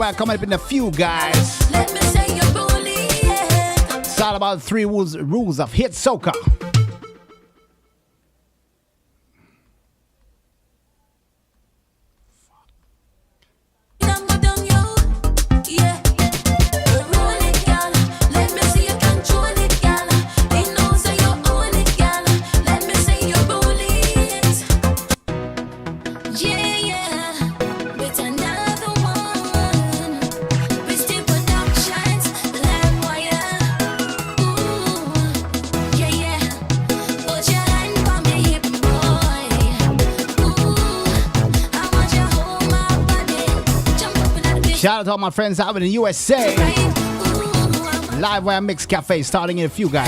Wire coming up in a few, guys. Let me say you're bully, yeah. It's all about 3 rules of hit soca. Shout out to all my friends out in the USA. Live Wire Mix Cafe starting in a few, guys.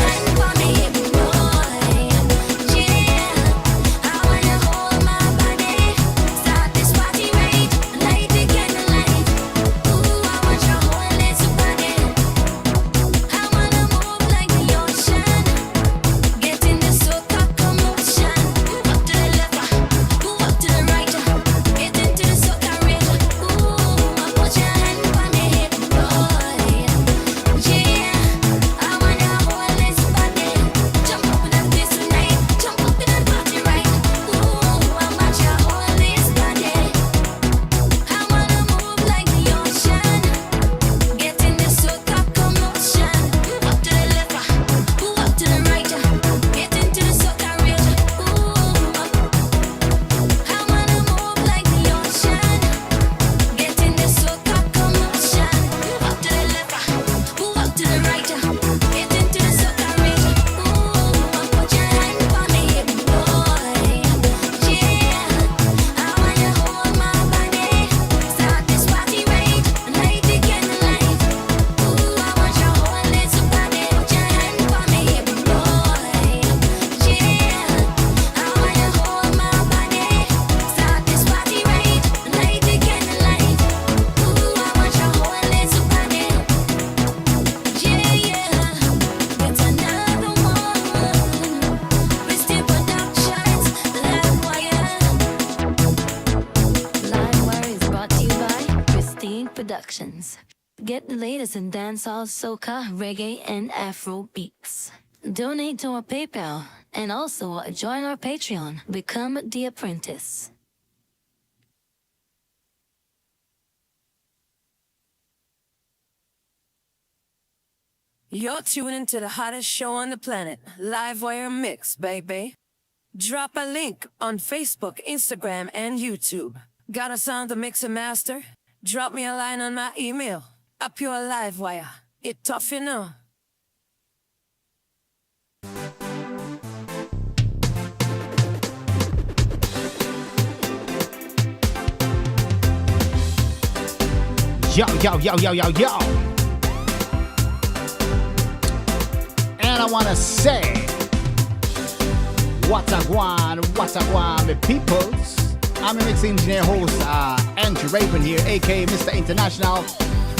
Get the latest in dancehall, soca, reggae, and Afro beats. Donate to our PayPal and also join our Patreon. Become the apprentice. You're tuning into the hottest show on the planet, Live Wire Mix, baby. Drop a link on Facebook, Instagram, and YouTube. Got a sound to mix and master? Drop me a line on my email. A pure live wire. It tough, you know. Yo, yo, yo, yo, yo, yo. And I want to say, what's a guan, my peoples. I'm a mix engineer host, Andrew Raven here, aka Mr. International.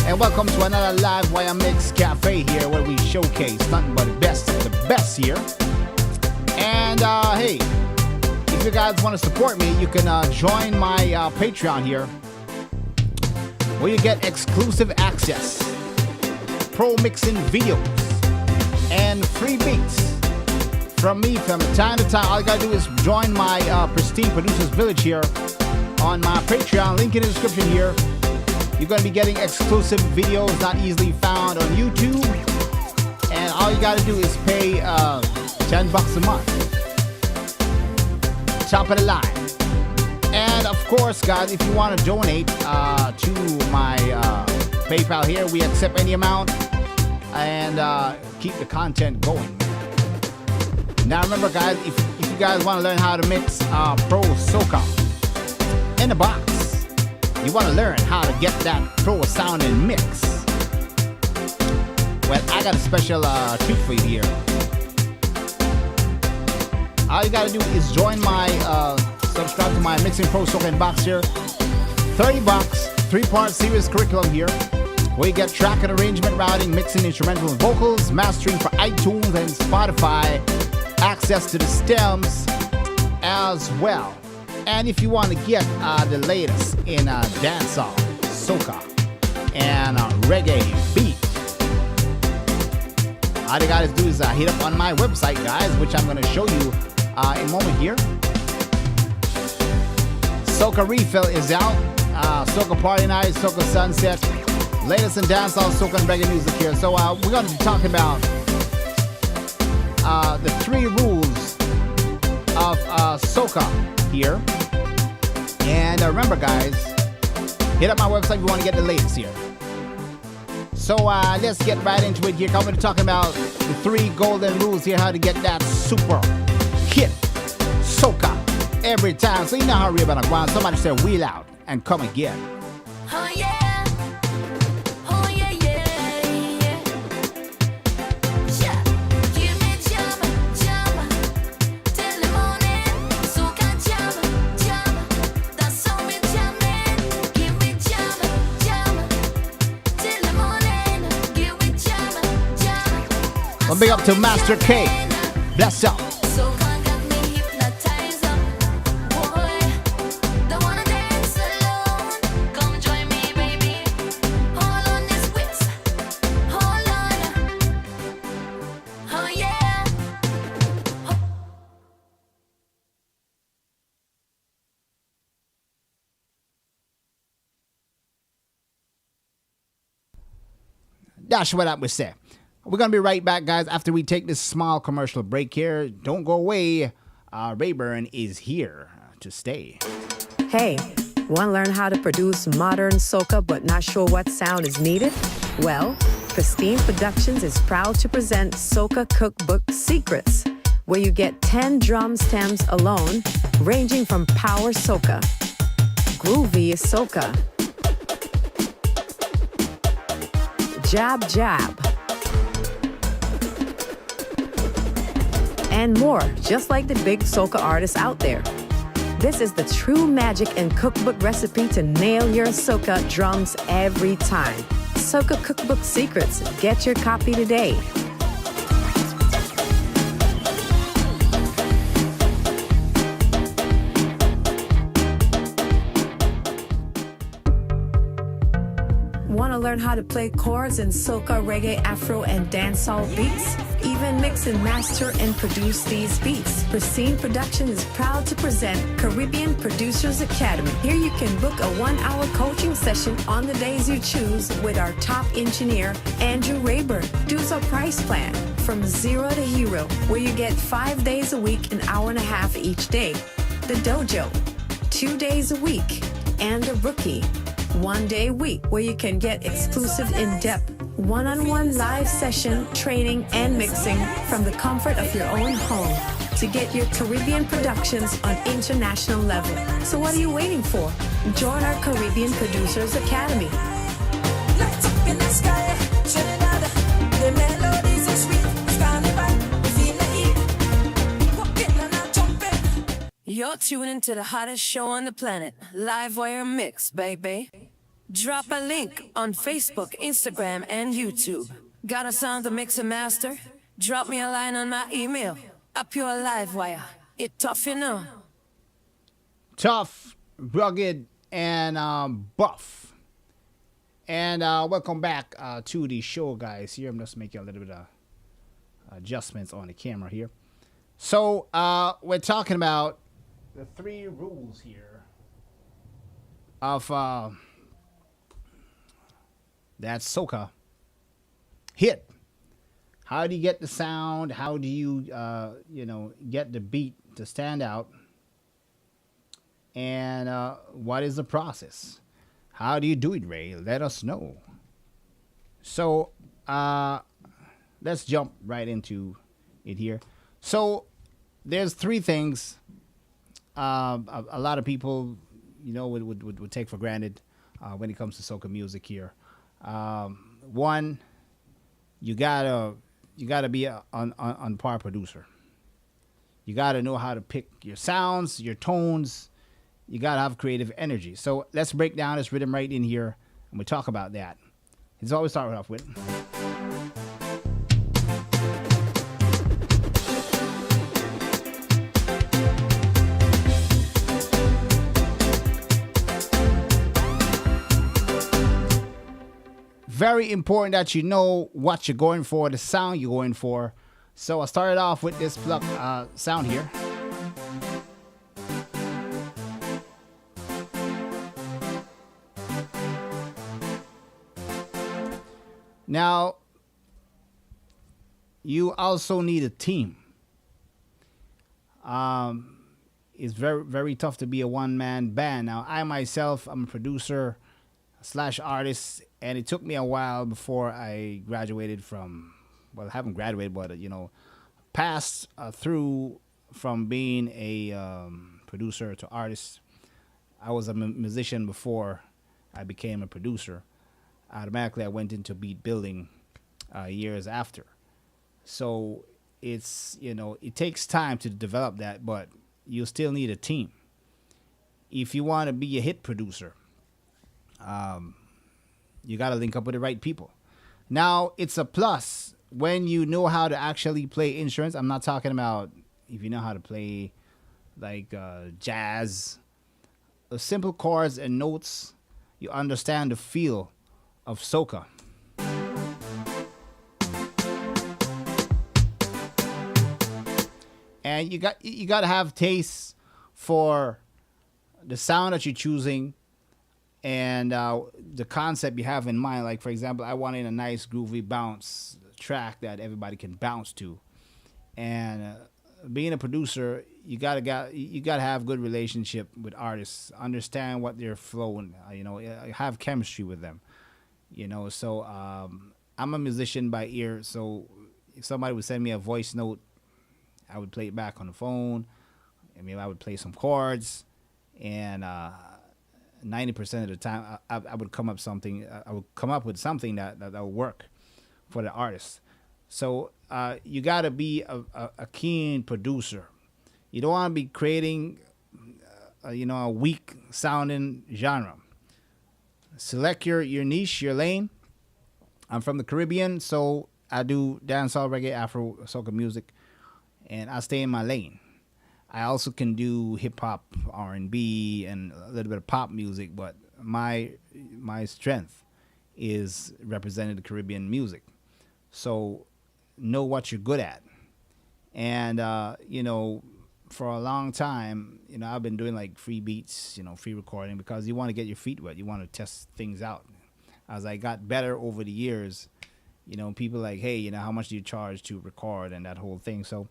And welcome to another Live Wire Mix Cafe here, where we showcase nothing but the best of the best here. And hey, if you guys want to support me, you can join my Patreon here, where you get exclusive access, pro mixing videos, and free beats from me from time to time. All you gotta do is join my Pristine Producers Village here on my Patreon, link in the description here. You're going to be getting exclusive videos not easily found on YouTube. And all you got to do is pay $10 a month. Top of the line. And of course, guys, if you want to donate to my PayPal here, we accept any amount and keep the content going. Now remember, guys, if you guys want to learn how to mix pro soca in the box, you want to learn how to get that pro sounding mix, well, I got a special treat for you here. All you gotta do is join my subscribe to my Mixing Pro Soca in box here. $30, 3-part series curriculum here, where you get track and arrangement, routing, mixing, instrumental and vocals, mastering for iTunes and Spotify, access to the stems as well. And if you want to get the latest in dancehall, soca, and reggae beat. All you gotta do is hit up on my website, guys, which I'm gonna show you in a moment here. Soca Refill is out. Soca Party Night, Soca Sunset, latest in dancehall, soca and reggae music here. So we're gonna be talking about the 3 rules of soca here. And remember, guys, hit up my website if you want to get the latest here. So let's get right into it here. I'm going to be talking about the 3 golden rules here, how to get that super hit soca every time. So you know how we're about to go on. Somebody say wheel out and come again. Oh yeah, oh yeah, yeah, yeah. Yeah, give me jam, jam, till the morning. Soca jam, jam, that's how we jamming. Give me jam, jam, till the morning. Give me jam, jam. Well, big up to Master K. Bless up. Soca got me hypnotized up, boy. Don't wanna dance alone. Come join me, baby. Hold on this whips, hold on. Oh yeah. That's what I would say. We're going to be right back, guys, after we take this small commercial break here. Don't go away. Rayburn is here to stay. Hey, want to learn how to produce modern soca but not sure what sound is needed? Well, Christine Productions is proud to present Soca Cookbook Secrets, where you get 10 drum stems alone, ranging from power soca, groovy soca, jab jab, and more, just like the big soca artists out there. This is the true magic and cookbook recipe to nail your soca drums every time. Soca Cookbook Secrets. Get your copy today. Want to learn how to play chords in soca, reggae, afro, and dancehall beats? Even mix and master and produce these beats. Pristine Production is proud to present Caribbean Producers Academy. Here you can book a 1-hour coaching session on the days you choose with our top engineer, Andrew Rayburn. Dues our price plan from 0 to hero, where you get 5 days a week, an hour and a half each day. The Dojo, 2 days a week, and the Rookie, 1 day a week, where you can get exclusive in-depth one-on-one live session, training, and mixing from the comfort of your own home to get your Caribbean productions on international level. So what are you waiting for? Join our Caribbean Producers Academy. Lights up in the sky, Trinidad. The melodies are sweet. It's carnival, we feel the heat. Walking and a jumping. You're tuning to the hottest show on the planet, Live Wire Mix, baby. Drop a link on Facebook, Instagram, and YouTube. Got a sound to mix and master? Drop me a line on my email. Up your live wire. It tough, you know. Tough, rugged, and buff. And welcome back to the show, guys. Here, I'm just making a little bit of adjustments on the camera here. So, we're talking about the 3 rules here of that soca hit. How do you get the sound? How do you, get the beat to stand out? And what is the process? How do you do it, Ray? Let us know. So let's jump right into it here. So there's 3 things a lot of people, would take for granted when it comes to soca music here. One, you gotta be a on par producer. You gotta know how to pick your sounds, your tones. You gotta have creative energy. So let's break down this rhythm right in here, and we talk about that. It's always start off with. very important that you know what you're going for, the sound you're going for. So I started off with this pluck sound here. Now, you also need a team. It's very, very tough to be a one-man band. Now, I myself, I'm a producer slash artist, and it took me a while before I graduated from, well, I haven't graduated, but, passed through from being a producer to artist. I was a musician before I became a producer. Automatically, I went into beat building years after. So it's, it takes time to develop that, but you still need a team. If you want to be a hit producer, you got to link up with the right people. Now, it's a plus when you know how to actually play instruments. I'm not talking about if you know how to play like jazz, simple chords and notes. You understand the feel of soca. And you got to have taste for the sound that you're choosing and the concept you have in mind. Like, for example, I wanted a nice groovy bounce track that everybody can bounce to. And being a producer, you gotta have good relationship with artists, understand what they're flowing, have chemistry with them. So I'm a musician by ear, so if somebody would send me a voice note, I would play it back on the phone. I mean, I would play some chords, and 90% of the time, I would come up with something that would work for the artist. So you got to be a keen producer. You don't want to be creating, a weak sounding genre. Select your niche, your lane. I'm from the Caribbean, so I do dancehall, reggae, Afro, soca music, and I stay in my lane. I also can do hip hop, R&B, and a little bit of pop music, but my strength is representing the Caribbean music. So know what you're good at. And for a long time, I've been doing like free beats, free recording, because you want to get your feet wet. You want to test things out. As I got better over the years, people like, hey, how much do you charge to record and that whole thing. So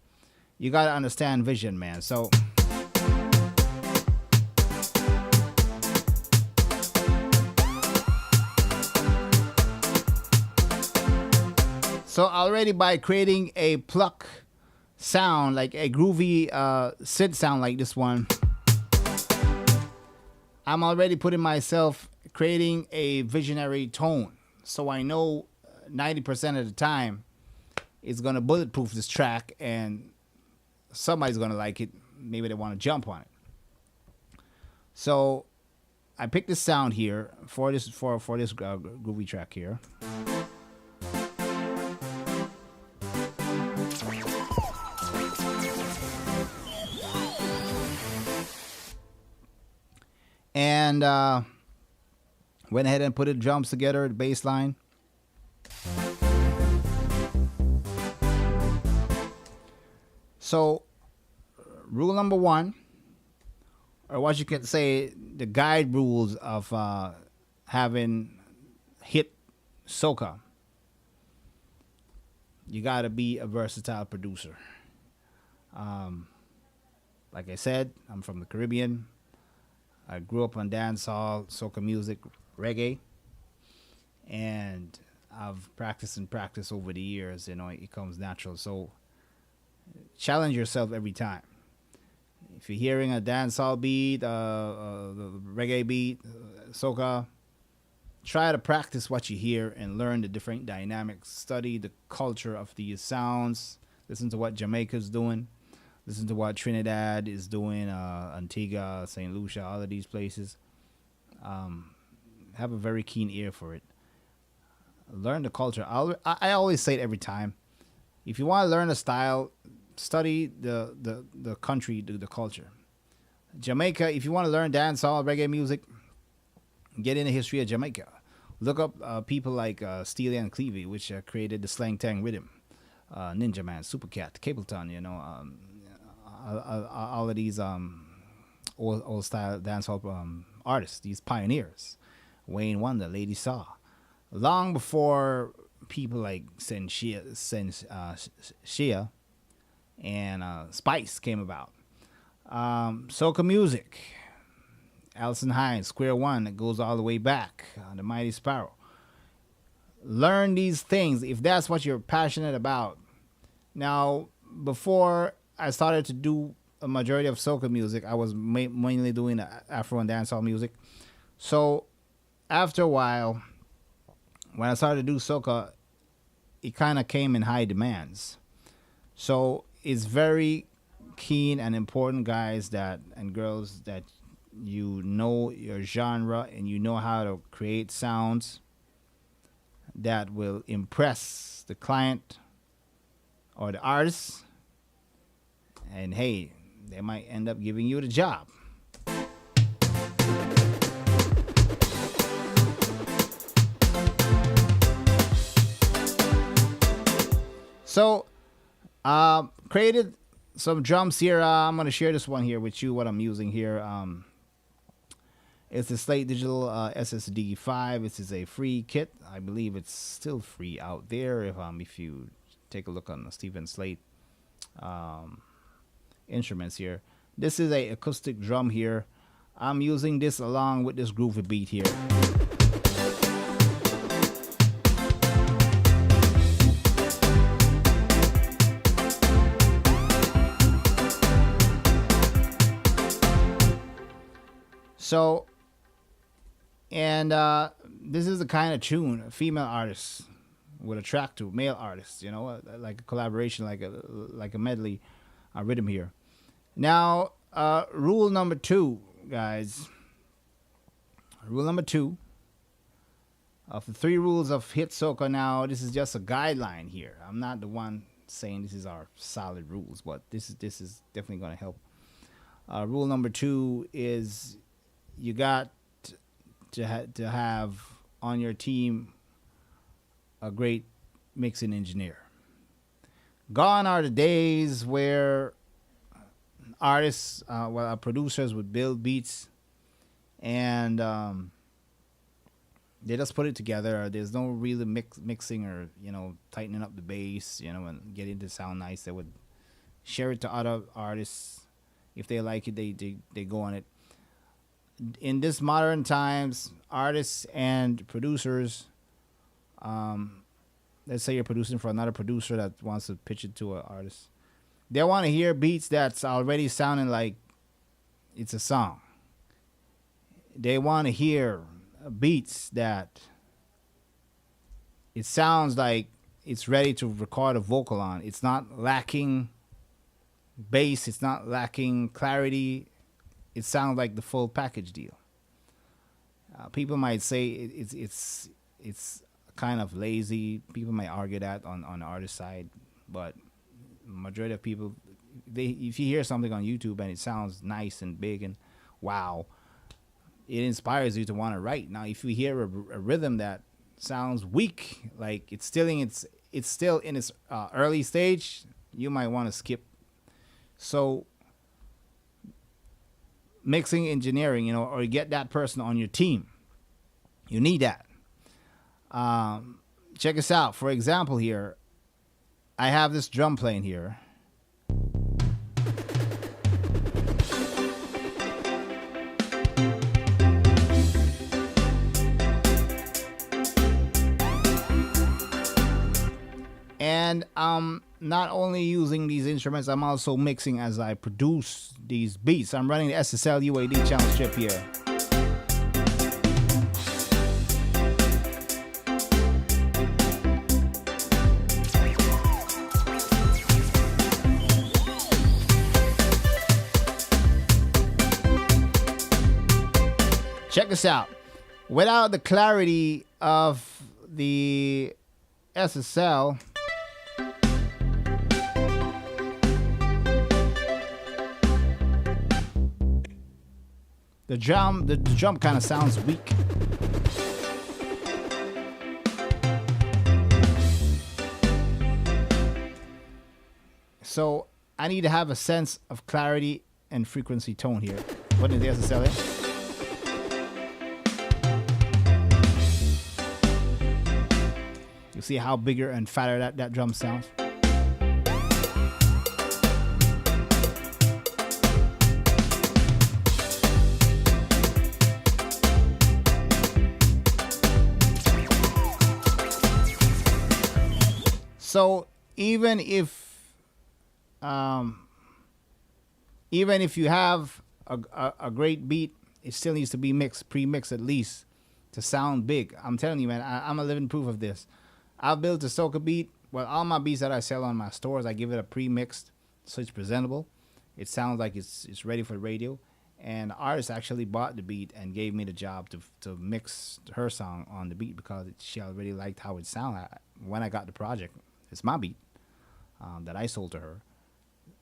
you got to understand vision, man. So already by creating a pluck sound, like a groovy synth sound like this one, I'm already putting myself creating a visionary tone. So I know 90% of the time it's going to bulletproof this track and somebody's going to like it. Maybe they want to jump on it. So I picked this sound here for this groovy track here. And went ahead and put the drums together, the bass line. So, rule number one, or what you can say, the guide rules of having hit soca. You gotta be a versatile producer. Like I said, I'm from the Caribbean. I grew up on dancehall, soca music, reggae, and I've practiced over the years. It comes natural. So challenge yourself every time. If you're hearing a dancehall beat, the reggae beat, soca, try to practice what you hear and learn the different dynamics. Study the culture of these sounds. Listen to what Jamaica's doing. Listen to what Trinidad is doing, Antigua, St. Lucia, all of these places. Have a very keen ear for it. Learn the culture. I always say it every time. If you want to learn a style, study the country, the culture. Jamaica, if you want to learn dancehall, reggae music, get in the history of Jamaica. Look up people like Steely and Clevie, which created the slang tang rhythm. Ninja Man, Supercat, Capleton, all of these old style dancehall artists, these pioneers. Wayne Wonder, Lady Saw. Long before people like Shia and Spice came about. Soca music. Alison Hines, Square One, that goes all the way back. The Mighty Sparrow. Learn these things if that's what you're passionate about. Now, before I started to do a majority of soca music, I was mainly doing Afro and dancehall music. So after a while, when I started to do soca, it kind of came in high demands. So it's very keen and important, guys and girls, that you know your genre and you know how to create sounds that will impress the client or the artist. And hey, they might end up giving you the job. So, created some drums here. I'm going to share this one here with you, what I'm using here. It's the Slate Digital SSD 5. This is a free kit. I believe it's still free out there. If you take a look on the Stephen Slate instruments here. This is a acoustic drum here. I'm using this along with this groovy beat here. So, and this is the kind of tune a female artist would attract to male artists, like a collaboration, like a medley rhythm here. Now, rule number 2, guys. Rule number 2 of the 3 rules of hit soca. Now, this is just a guideline here. I'm not the one saying this is our solid rules, but this is definitely going to help. Rule number 2 is you got to have on your team a great mixing engineer. Gone are the days where artists, producers would build beats and they just put it together. There's no really mixing or tightening up the bass, and getting it to sound nice. They would share it to other artists. If they like it, they go on it. In this modern times, artists and producers, let's say you're producing for another producer that wants to pitch it to an artist, they want to hear beats that's already sounding like it's a song. They want to hear beats that it sounds like it's ready to record a vocal on. It's not lacking bass, it's not lacking clarity. It sounds like the full package deal. People might say it's kind of lazy. People might argue that on the artist side, but majority of people, if you hear something on YouTube and it sounds nice and big and wow, it inspires you to want to write. Now, if you hear a rhythm that sounds weak, like it's still in its early stage, you might want to skip. So, mixing engineering, or get that person on your team. You need that. Check this out. For example, here, I have this drum playing here. And I'm not only using these instruments, I'm also mixing as I produce these beats. I'm running the SSL UAD channel strip here. Check this out. Without the clarity of the SSL, the drum kind of sounds weak. So I need to have a sense of clarity and frequency tone here. What did the SSL in? You see how bigger and fatter that drum sounds? So even if you have a great beat, it still needs to be mixed, pre-mixed at least, to sound big. I'm telling you, man, I'm a living proof of this. I've built a soca beat. Well, all my beats that I sell on my stores, I give it a pre-mixed, so it's presentable. It sounds like it's ready for the radio. And the artist actually bought the beat and gave me the job to mix her song on the beat because she already liked how it sounded when I got the project. It's my beat that I sold to her.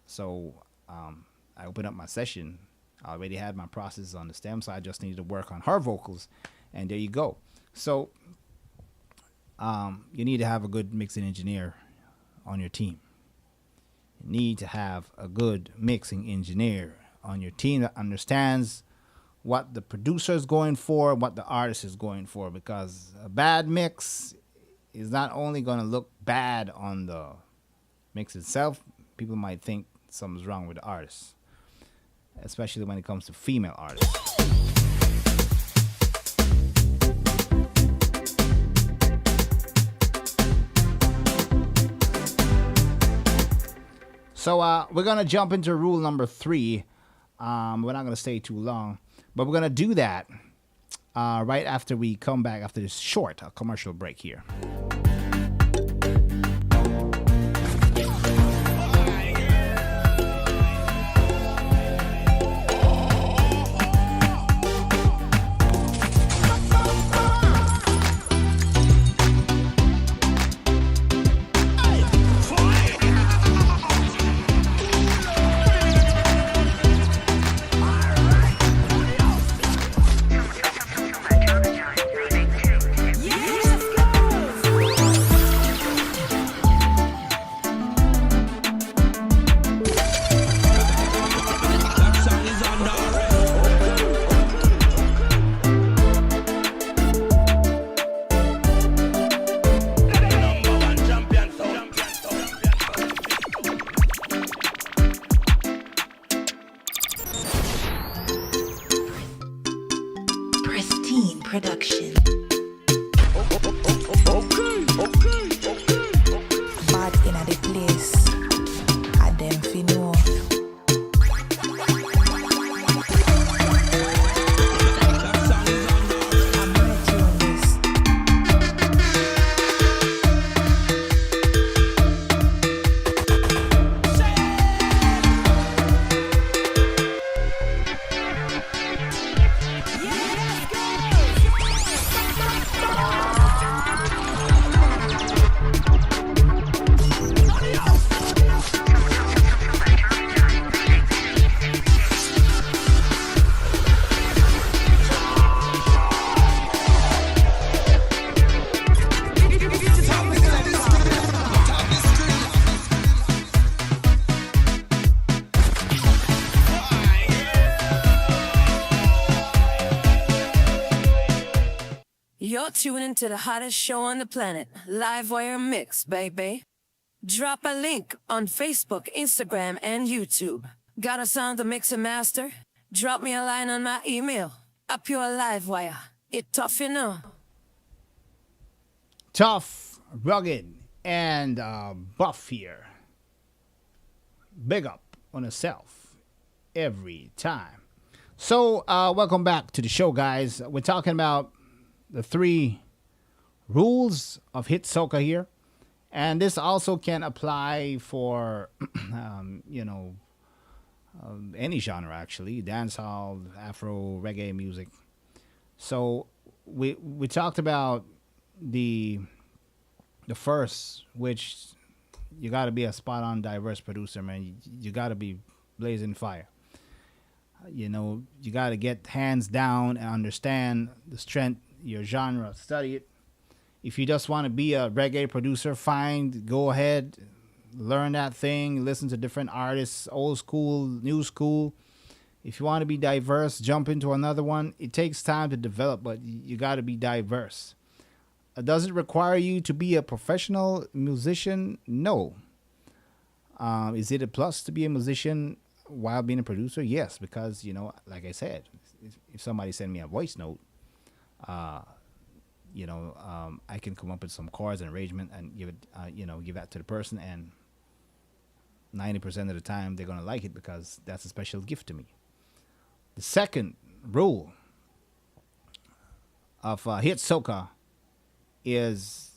So I opened up my session. I already had my processes on the stem, so I just needed to work on her vocals. And there you go. So you need to have a good mixing engineer on your team. You need to have a good mixing engineer on your team that understands what the producer is going for, what the artist is going for, because a bad mix is not only going to look bad on the mix itself, people might think something's wrong with the artist, especially when it comes to female artists. So we're going to jump into rule number 3. We're not going to stay too long, but we're going to do that right after we come back after this short commercial break here. Production. Bad in the place. I them fi know. I'm ready on this. You're tuning into the hottest show on the planet, Live Wire Mix, baby. Drop a link on Facebook, Instagram, and YouTube. Got a song to mix and master? Drop me a line on my email. A pure live wire. It tough, you know. Tough, rugged, and buff here. Big up on yourself every time. So, welcome back to the show, guys. We're talking about the 3 rules of hit soca here, and this also can apply for any genre, actually, dancehall, Afro, reggae music. So we talked about the first, which you got to be a spot on diverse producer, man. You got to be blazing fire. You got to get hands down and understand the strength, your genre, study it. If you just want to be a reggae producer, fine, go ahead, learn that thing, listen to different artists, old school, new school. If you want to be diverse, jump into another one. It takes time to develop, but you got to be diverse. Does it require you to be a professional musician? No. Is it a plus to be a musician while being a producer? Yes, because, like I said, if somebody send me a voice note, I can come up with some chords and arrangement and give it, give that to the person, and 90% of the time they're going to like it because that's a special gift to me. The second rule of hit soca is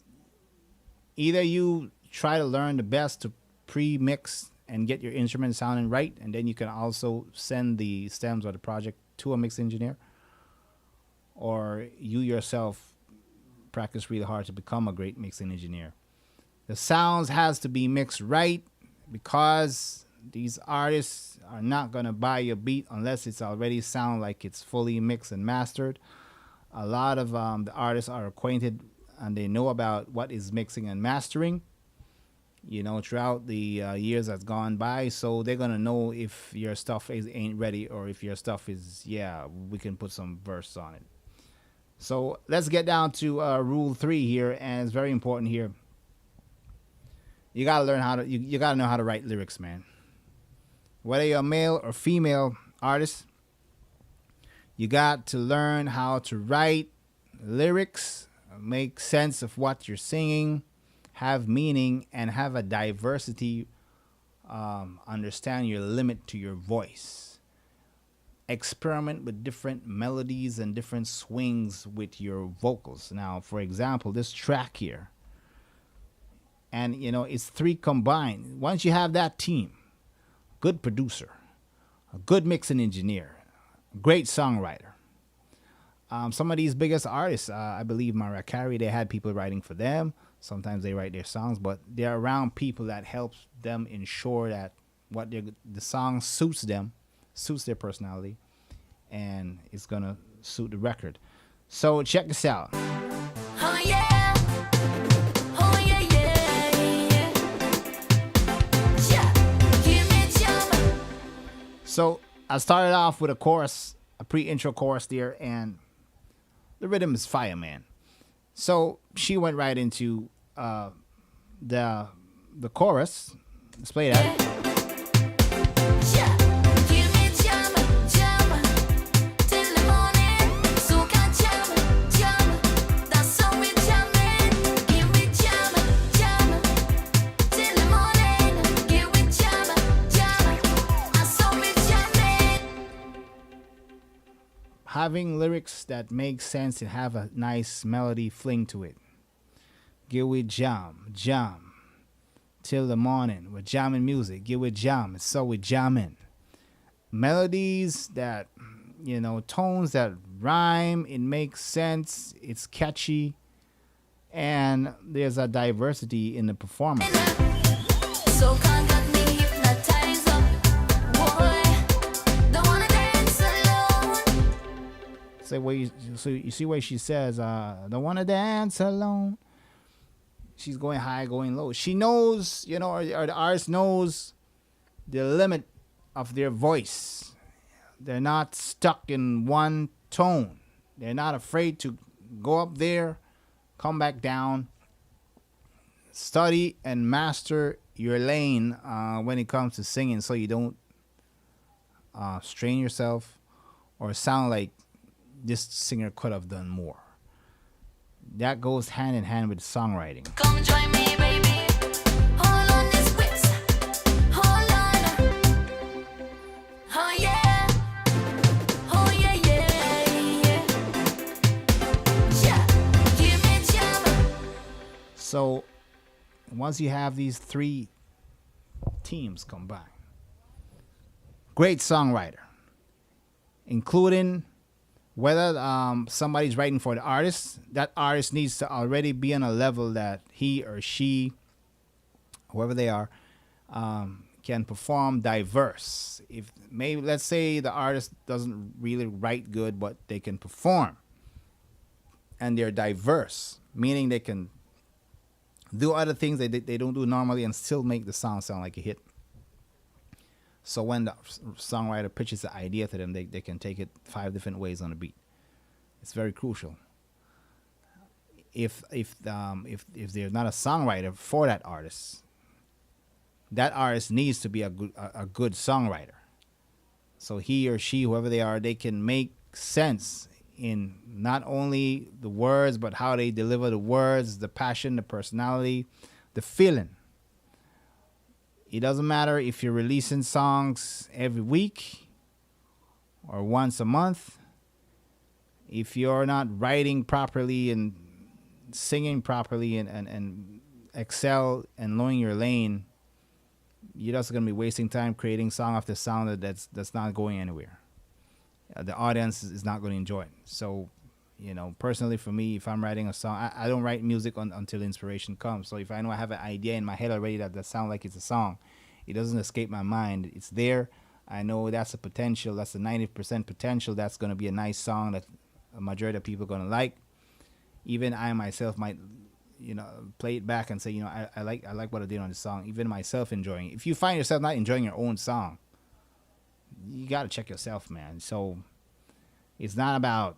either you try to learn the best to pre-mix and get your instrument sounding right, and then you can also send the stems or the project to a mix engineer, or you yourself practice really hard to become a great mixing engineer. The sounds has to be mixed right, because these artists are not going to buy your beat unless it's already sound like it's fully mixed and mastered. A lot of the artists are acquainted and they know about what is mixing and mastering, throughout the years that's gone by. So they're going to know if your stuff ain't ready, or if your stuff is, we can put some verse on it. So let's get down to rule 3 here, and it's very important here. You got to learn how to, you got to know how to write lyrics, man. Whether you're a male or female artist, you got to learn how to write lyrics, make sense of what you're singing, have meaning, and have a diversity. Understand your limit to your voice. Experiment with different melodies and different swings with your vocals. Now, for example, this track here, and it's 3 combined. Once you have that team, good producer, a good mixing engineer, great songwriter. Some of these biggest artists, I believe Mariah Carey, they had people writing for them. Sometimes they write their songs, but they're around people that helps them ensure that the song suits them, suits their personality, and it's gonna suit the record. So check this out. Oh yeah, oh yeah, yeah, yeah. Give me some. So I started off with a chorus, a pre-intro chorus there, and the rhythm is fire, man. So she went right into the chorus. Let's play that. Yeah, give me jam, jam, till the morning. Soca jam, jam, that's how we jamming. Give me jam, jam, till the morning. Give me jam, jam, that's how we jamming. Having lyrics that make sense and have a nice melody fling to it. Give we jam, jam, till the morning. We're jamming music. Give we jam, so we jamming. Melodies that, tones that rhyme. It makes sense. It's catchy, and there's a diversity in the performance. Soca got me hypnotized up, boy. Don't wanna dance alone. So you see where she says, "Don't wanna dance alone." She's going high, going low. She knows, or the artist knows the limit of their voice. They're not stuck in one tone. They're not afraid to go up there, come back down. Study and master your lane when it comes to singing, so you don't strain yourself or sound like this singer could have done more. That goes hand in hand with songwriting. Come join me, baby. Hold on this whips. Hold on. Oh yeah. Oh yeah, yeah, yeah. Yeah. Give me jam. So once you have these 3 teams combined, great songwriter, including whether somebody's writing for the artist, that artist needs to already be on a level that he or she, whoever they are, can perform diverse. If maybe, let's say the artist doesn't really write good, but they can perform, and they're diverse, meaning they can do other things they don't do normally, and still make the song sound like a hit. So when the songwriter pitches the idea to them, they can take it 5 different ways on a beat. It's very crucial. If they're not a songwriter for that artist needs to be a good songwriter. So he or she, whoever they are, they can make sense in not only the words, but how they deliver the words, the passion, the personality, the feeling. It doesn't matter if you're releasing songs every week or once a month. If you're not writing properly and singing properly and excel and knowing your lane, you're just going to be wasting time creating song after song that's not going anywhere. The audience is not going to enjoy it. So, personally for me, if I'm writing a song, I don't write music until inspiration comes. So if I know I have an idea in my head already that sounds like it's a song, it doesn't escape my mind. It's there. I know that's a potential. That's a 90% potential. That's going to be a nice song that a majority of people are going to like. Even I myself might, play it back and say, I like what I did on this song. Even myself enjoying it. If you find yourself not enjoying your own song, you got to check yourself, man. So it's not about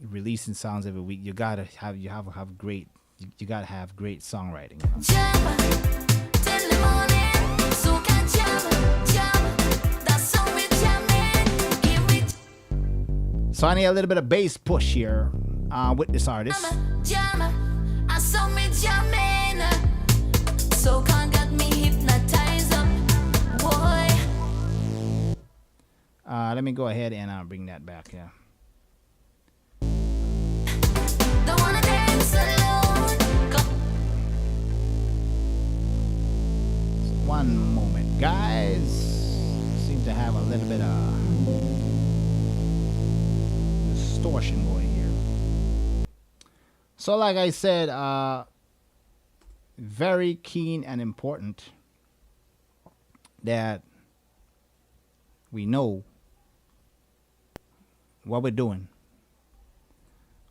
releasing songs every week. You got to have great songwriting. till the morning, soca jam, that's how we jamming. Give me So I need a little bit of bass push here with this artist. jam, I saw me jamming. Soca got me hypnotized up, boy. Let me go ahead and bring that back. Yeah. Don't wanna dance alone. Go. One moment, guys. Seem to have a little bit of distortion going here. So like I said, very keen and important that we know what we're doing.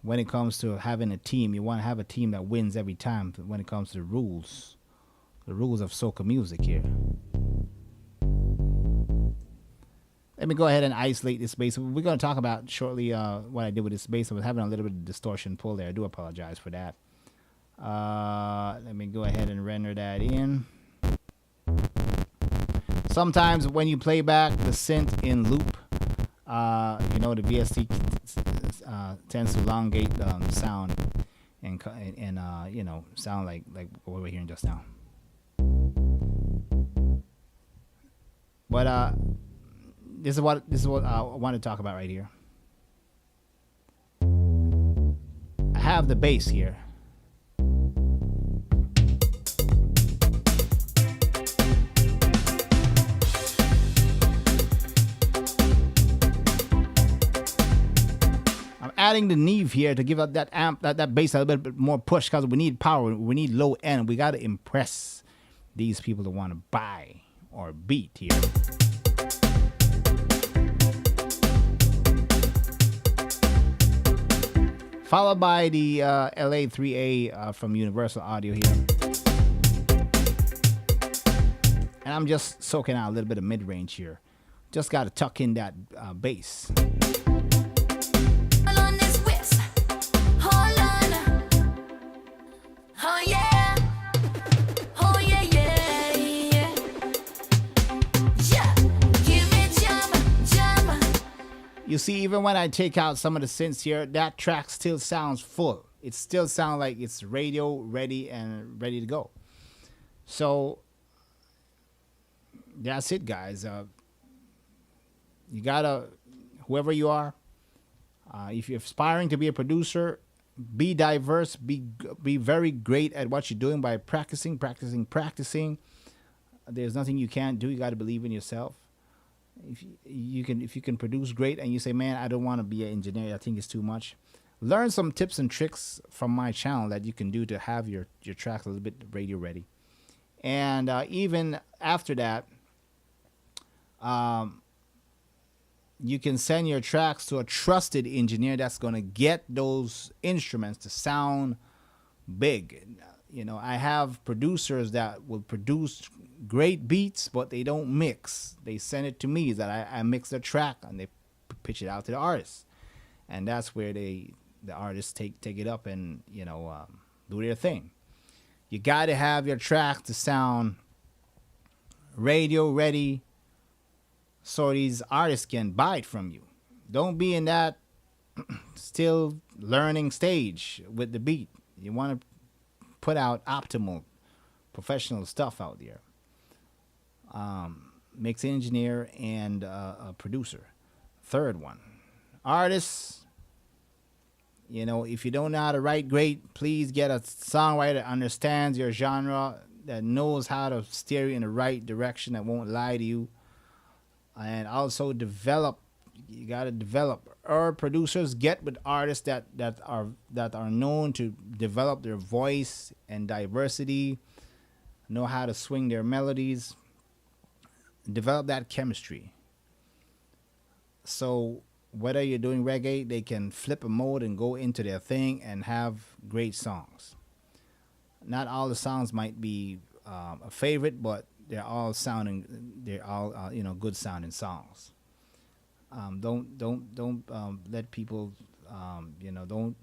When it comes to having a team, you want to have a team that wins every time. When it comes to the rules of soca music here. Let me go ahead and isolate this bass. We're going to talk about shortly what I did with this bass. I was having a little bit of distortion pull there. I do apologize for that. Let me go ahead and render that in. Sometimes when you play back the synth in loop, the VST tends to elongate the sound and sound like what we're hearing just now. But this is what I want to talk about right here. I have the bass here. Adding the Neve here to give up that amp, that bass a little bit more push, because we need power, we need low end. We got to impress these people that want to buy or beat here. Followed by the LA3A from Universal Audio here. And I'm just soaking out a little bit of mid-range here. Just got to tuck in that bass. You see, even when I take out some of the synths here, that track still sounds full. It still sounds like it's radio ready and ready to go. So that's it, guys. You gotta, whoever you are, if you're aspiring to be a producer, be diverse, be very great at what you're doing by practicing. There's nothing you can't do. You got to believe in yourself. If you can produce great and you say, man, I don't want to be an engineer, I think it's too much, learn some tips and tricks from my channel that you can do to have your tracks a little bit radio ready. And even after that, you can send your tracks to a trusted engineer that's going to get those instruments to sound big. I have producers that will produce great beats, but they don't mix. They send it to me that I mix the track and they pitch it out to the artist, and that's where the artists take it up and do their thing. You got to have your track to sound radio ready, so these artists can buy it from you. Don't be in that still learning stage with the beat. You want to put out optimal, professional stuff out there. Mix engineer and a producer. Third one, artists. If you don't know how to write great, please get a songwriter that understands your genre, that knows how to steer you in the right direction, that won't lie to you. And also develop. You gotta develop. Or producers, get with artists that are known to develop their voice and diversity, know how to swing their melodies, develop that chemistry. So whether you're doing reggae, they can flip a mode and go into their thing and have great songs. Not all the songs might be a favorite, but they're all good sounding songs. Don't let people, don't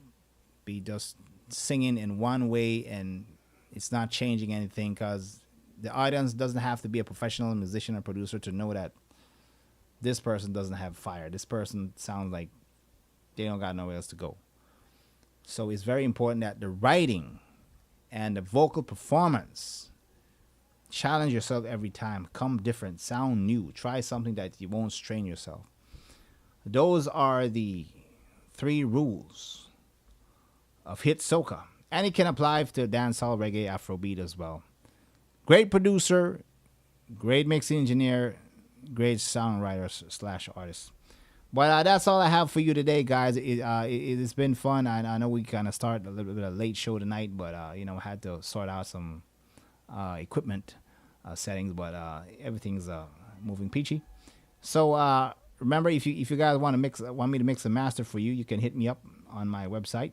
be just singing in one way and it's not changing anything, because the audience doesn't have to be a professional musician or producer to know that this person doesn't have fire. This person sounds like they don't got nowhere else to go. So it's very important that the writing and the vocal performance, challenge yourself every time. Come different, sound new, try something that you won't strain yourself. Those are the 3 rules of hit soca, and it can apply to dancehall, reggae, Afrobeat as well. Great producer, great mix engineer, great songwriter / artist. But that's all I have for you today, guys. It's been fun. I know we kind of started a little bit of a late show tonight, but had to sort out some equipment settings, but everything's moving peachy. So remember, if you guys want me to mix a master for you, you can hit me up on my website.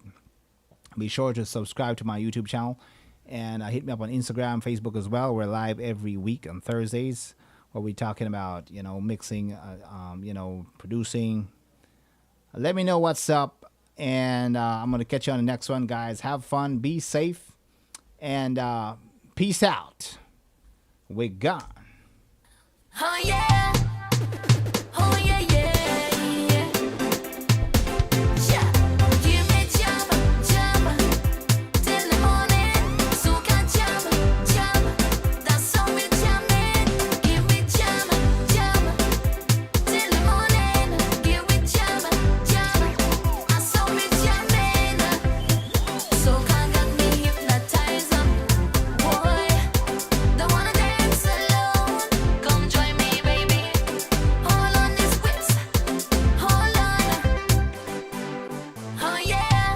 Be sure to subscribe to my YouTube channel, and hit me up on Instagram, Facebook as well. We're live every week on Thursdays, where we're talking about mixing, producing. Let me know what's up, and I'm gonna catch you on the next one, guys. Have fun, be safe, and peace out. We're gone. Oh yeah. Oh yeah, yeah, yeah. Yeah. Give me jump, jump till the morning. Soca jump, jump. That's how we jamming. Give me jump, jump till the morning. Give me jump, jump. That's how we jamming. Soca got me hypnotized, boy. Don't wanna dance alone. Come join me, baby. Hold on this whips. Hold on. Oh yeah.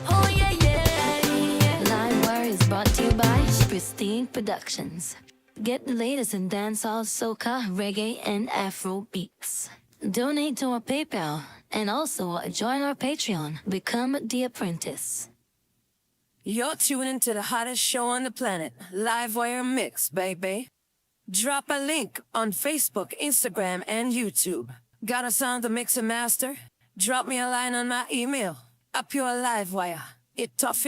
Oh yeah, yeah, yeah. Livewire is brought to you by Pristine Productions. Get the latest in dancehall, soca, reggae, and Afro beats. Donate to our PayPal and also join our Patreon. Become the apprentice. You're tuning to the hottest show on the planet, Livewire Mix, baby. Drop a link on Facebook, Instagram, and YouTube. Got a song to mix and master? Drop me a line on my email. A pure Livewire. It tough,